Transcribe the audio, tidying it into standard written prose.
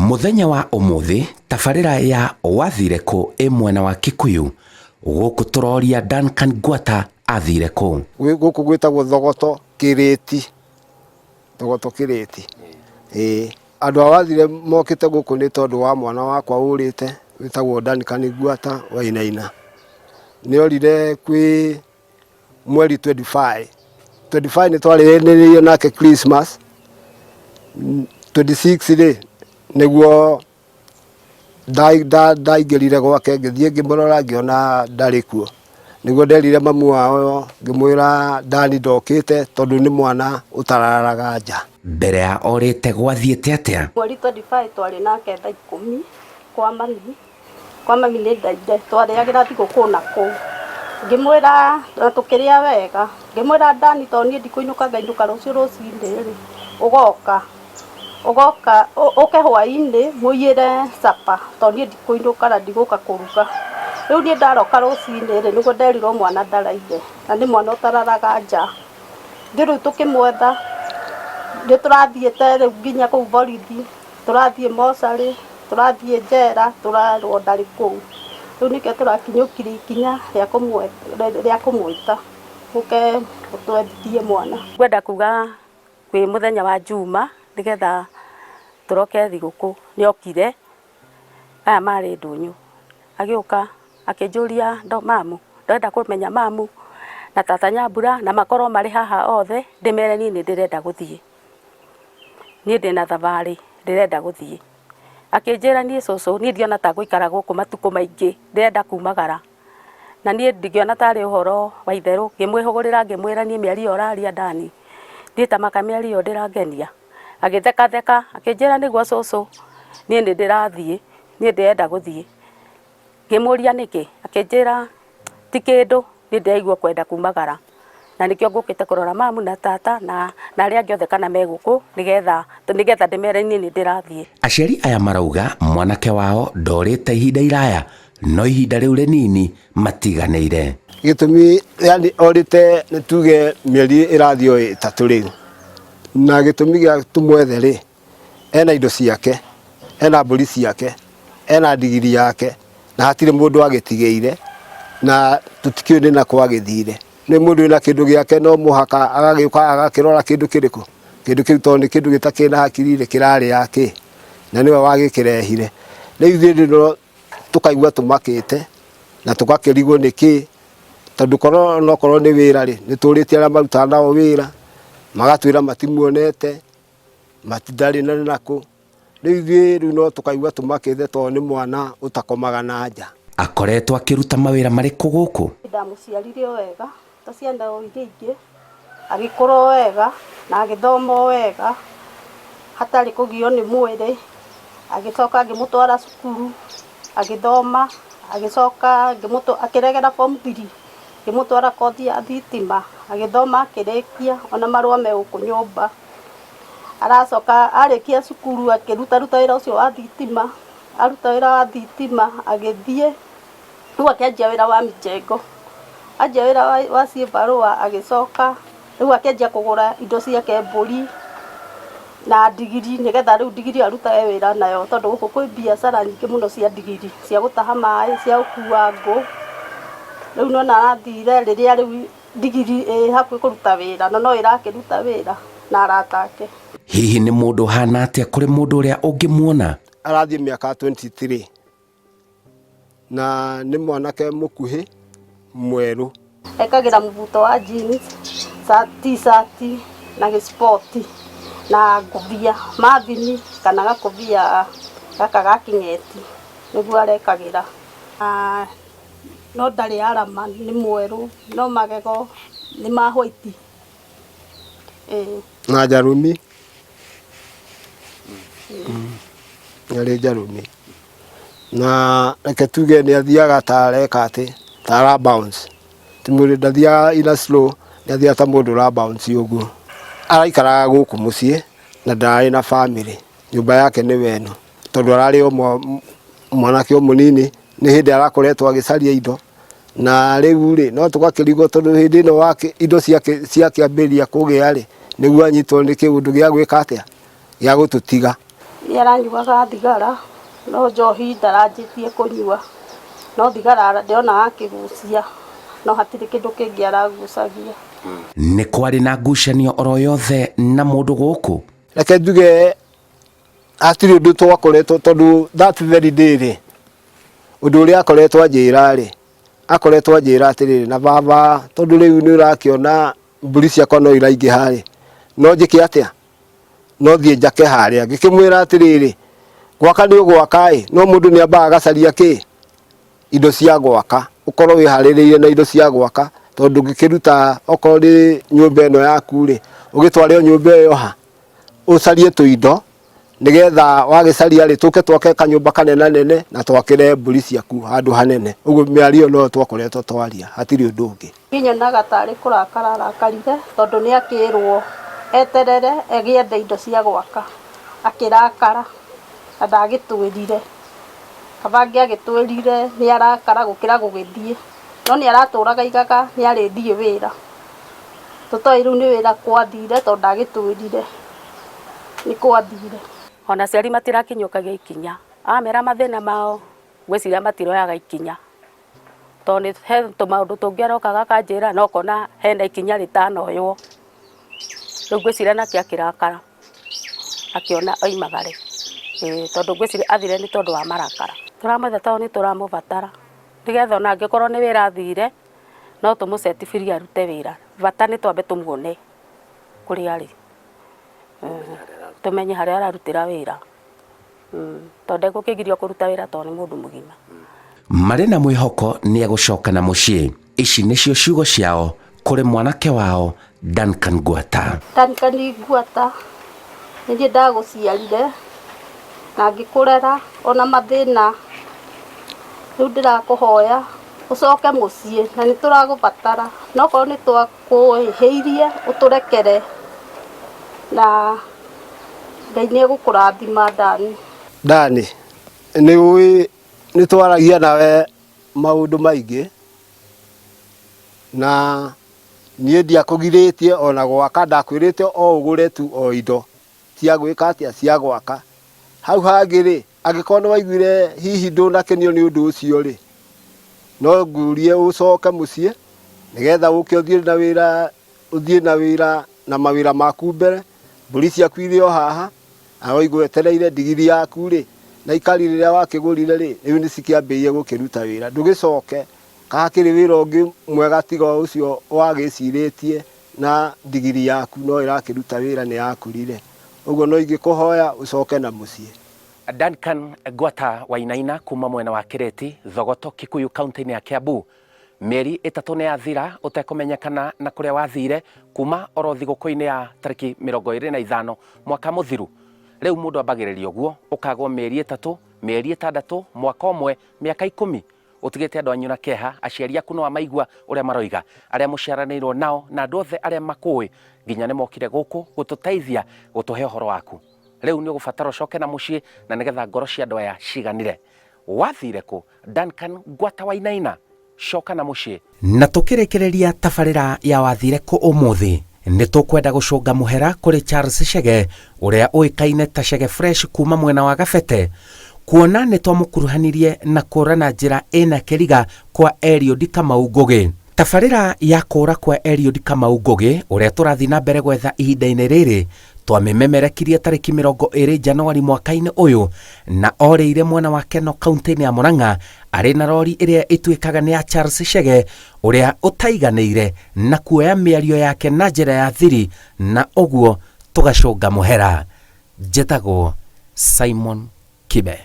Muthenya wa umuthi tabarira ya wathire ku mwena wa Kikuyu guku turoria Duncan Gwata athire ku guku gwitagwo Thogoto Kiriti andu awathire mokite guku ni tondu wa mwana wakwa urite witagwo Duncan Gwata Wainaina ni orire kwi mweri 25 ni twaririire nake Christmas 26 ri niguo ndaigerire gwake ngithie ngimurora ngiona ndari kuo niguo nderire mamu wao ngimwira Dani ndokite tondu ni mwana utararaga nja. Mbere ya orite gwathiete atia mweri 25 twari nake thaa 10 kwa mami ni ndaire twariagira thiguku naku ngimwira tukiria wega ngimwira Dani tondu ni ndikuinuka ngainuka rucio rucinde ri ugoka uke hwaini muyire sapa tondu ndikuinuka na ndiguka kuruga riu ni ndaroka rucinde ri niguo nderirwo mwana ndaraire na ni mwana utararaga nja ndiru tukimwetha ndi turathiete riu nginya kuu borithi turathie mocarĩ turathie njera turarwo ndari kuu riu nike turakinyukire ikinya ria kumwita uke utwethithie mwana ngwenda kuga kwi muthenya wa Juma nigetha turoke thiguku niokire aya mari ndunyu agiuka akinjuria ndo mamu ndenda kumenya mamu na tata Nyambura na makoro mari haha othe ndimere ni ndirenda guthie ni ndina thabari ndirenda guthie akinjira ni cucu ni ndiona ta guikara guku matuku maingi ndirenda kumagara na ni ndigiona tari uhoro wa itheru ngimwihugurira ngimwira ni miari oraria Dani nditamaka miari yo ndirangenia agitheka akinjira niguo cucu ni ndirathie ni ndirenda guthie ngimuria niki akinjira ti kindu ni ndirigwa kwenda kumagara na nikio ngukite kurora mamu na tata na aria angi othe kana meguku nigetha ndimere ni ndirathie. Aciari aya marauga mwanake wao ndorite ihinda iraya no ihinda riu rinini matiganeire gitumi yani orite nituge mieri irathio 3 riu na gitumi gia tumwethe ri ena indo ciake ena mburi ciake ena ndigiri yake na hatire mundu agitigeire na tutikiu ni na kwagithire ni mundu ina kindu giake no muhaka agagiuka agakirora kindu kiriku kindu kiu tondu kindu gitakina hakirire kirari yake na niwe wagikirehire riu ithuĩ no tukaigua tumakite na tukakirigwo niki tondu korwo ni wira ri ni turitie aria maruta nao wira magatwira matimuonete matindari na naku riu ithuĩ no tukaigua tumakite tondu ni mwana utakomaga na nja akoretwo akiruta mawira mariku guku ndamuciarire wega tacienda o ingi agikoro wega na agithoma wega hatari kugio ni mwiri agicoka ngimutwara cukuru agithoma agicoka akiregera form 3 ngimutwara kothi ya thitima agithoma akirikia ona marua me guku nyumba aracoka arikia cukuru akiruta wira ucio wa thitima aruta wira wa thitima agithie riu akianjia wira wa mijengo anjia wira wa cibarua agicoka riu akianjia kugura indo ciake mburi na ndigiri nigetha riu ndigiri aruta wira nayo tondu guku kwi biashara nyingi muno cia ndigiri cia gutaha mai cia ukua ngo riu no narathire riria riu ndigiri hakwi kuruta wira no irakiruta wira na aratake hihi ni mundu hana atia kuri mundu uria ungimuona arathie miaka 23 na ni mwanake mukuhi mweru ekagira mubuto wa jeans t-shirt na gispoti na ngobia mavini kana gakobia gaka gakingeti niguo arekagira no ndari arama ni mweru no magego ni ma white na jarumi yale jarumi na ketuge ni athiaga tareka ati tara bounce timuri ndathia ina slow ndathia ta mundu ra bounce uguo araikaraga guku mucie na ndari na family nyumba yake ni weno tondu arari o mwanake o munini ni hindi arakoretwo agicaria indo na riu ri no tugakirigwo tondu hindi no wake indo ciake ambiria kugia ri niguo anyitwo ni kiundu gia gwika atia gia gututiga nĩ aranyuaga thigara, no njohi ndaranjĩtie kũnyua, no thigara ndĩrona akĩgucia, no hatirĩ kĩndũ kĩngĩ aragucagia. Nĩ kwarĩ na ngucanio oro yothe na mũndũ gũkũ? Reke njuge hatirĩ ũndũ twakoretwo, tondũ that very day ũndũ ũrĩa akoretwo anjĩra atĩrĩrĩ, na baba, tondũ rĩu nĩ ũrakĩona mbũri ciakwa no iraingĩha, no njĩke atĩa? No thiĩ njake harĩa. Ngĩkĩmwĩra atĩrĩrĩ, gwaka nĩ ũgwaka, no mũndũ nĩ ambaga agacaria indo cia gwaka, ũkorwo wĩharĩrĩirie na indo cia gwaka, tondũ ngĩkĩruta okorwo nĩ nyũmba ĩno yaku ũgĩtware nyũmba ĩyo ha, ũcarie tũindo, nĩgetha wagĩcaria tũke twake kanyũmba kanene na twakĩre mbũri ciaku handũ hanene. Ũguo mĩario no twakoretwo twaria, hatirĩ ũndũ ũngĩ. Nyonaga tarĩ kũrakara arakarire, tondũ nĩ akĩrwo eterere egĩethe indo cia gwaka, akĩrakara na ndagĩtwĩrire. Kaba angĩagĩtwĩrire nĩ arakara gũkĩra gũgĩthiĩ, no nĩ aratũraga igaga nĩ arĩthiĩ wĩra. Tũtoĩ rĩu nĩ wĩra kwathire, tondũ ndagĩtwĩrire nĩ kwathire. Ona aciari matirakinyũkagia ikinya, amera mathĩna mao gwĩciria matiroyaga ikinya, tondũ he tũmaũndũ tũngĩ arokaga akanjĩra no kona hena ikinya rĩtanoywo. Rĩu gwĩciria nake akĩrakara, akĩona oimagare, tondũ gwĩciria athire nĩ tondũ wa marakara. Tũramwetha tondũ nĩ tũramũbatara, nĩgetha ona angĩkorwo nĩ wĩra athire, no tũmũcetibirie arute wĩra. Bata nĩ twambe tũmuone kũrĩa arĩ, tumenye harĩa ararutĩra wĩra, tondũ ndegũkĩgirio kũruta wĩra tondũ nĩ mũndũ mũgima. Marĩ na mwĩhoko nĩ egũcoka na mũciĩ. Ici nĩcio ciugo ciao kũrĩ mwanake wao Duncan Ngwata. Duncan Ngwata, nĩ niĩ ndagũciarire na ngĩkũrera, ona mathĩna rĩu ndĩrakũhoya ũcoke mũciĩ, na nĩ tũragũbatara, no korwo nĩ twakũhĩirie ũtũrekere, na Ngai nĩ egũkũrathima. Dani, nĩ twaragia nawe maũndũ maingĩ, na niĩ ndiakũgirĩtie ona gwaka, ndakwĩrĩte o ũgũre tu o indo cia gwĩka atĩa, cia gwaka. Hau hangĩ angĩkorwo nĩ waiguire hihi ndũnakenio nĩ ũndũ ũcio no ngurie ũcoke mũciĩ, nĩgetha ũke ũthiĩ na wĩra na mawĩra maku mbere. Mbũri ciaku irĩ o haha, na waigua etereire ndigiri yaku na ikari rĩrĩa wakĩgũrire rĩu nĩ cikĩambĩrĩirie gũkĩruta wĩra. Ndũgĩcoke, hakĩrĩ wĩra ũngĩ mwega tiga ũcio wagĩcirĩtie, na ndigiri yaku no ĩrakĩruta wĩra, nĩ yakũrire. Ũguo no ingĩkũhoya ũcoke na mũciĩ. Duncan Ngwata Wainaina kuma mwena wa Kĩrĩti, Thogoto, Kikuyu, kaunti-inĩ ya Kiambu. Mĩeri ĩtatũ nĩ yathira ũtekũmenyekana na kũrĩa wathire kuma oro thigũkũ-inĩ ya tarĩki 25 mwaka mũthiru. Rĩu mũndũ ambagĩrĩria ũguo, ũkagwo mĩeri ĩtatũ, mĩeri ĩtandatũ, mwaka ũmwe, mĩaka 10. Ũtigĩte andũ anyu na kĩeha, aciari aku no amaigua ũrĩa maroiga, arĩa mũciaranĩirwo nao na andũ othe arĩa makũĩ, nginya nĩ mokire gũkũ gũtũteithia gũtũhe ũhoro waku. Rĩu nĩ ũgũbatara ũcoke na mũciĩ, na nĩgetha ngoro cia andũ aya ciganire. Wathire kũ Duncan Ngwata Wainaina? Coka na mũciĩ. Na tũkĩrĩkĩrĩria tabarĩra ya wathire kũ ũmũthĩ, nĩ tũkwenda gũcũnga mũhera kũrĩ Charles Chege, ũrĩa ũĩkaine ta Chege Fresh kuma mwena wa Gabete, kuona nĩ twamũkuruhanirie na kũra na njĩra ĩna kĩriga kwa Eliud Kamau Ngũgĩ. Tabarĩra ya kũra kwa Eliud Kamau Ngũgĩ, ũrĩa tũrathiĩ na mbere gwetha ihinda-inĩ rĩrĩ, twamĩmemerekirie tarĩki 20 Januari mwaka-inĩ ũyũ, na orĩire mwena wa Keno, kaunti-inĩ ya Murang'a, arĩ na rori ĩrĩa ĩtuĩkaga nĩ ya Charles Chege, ũrĩa ũtaiganĩire na kuoya mĩario yake na njĩra ya thiri, na ũguo tũgacũnga mũhera. Njĩtagwo Simon Kibe.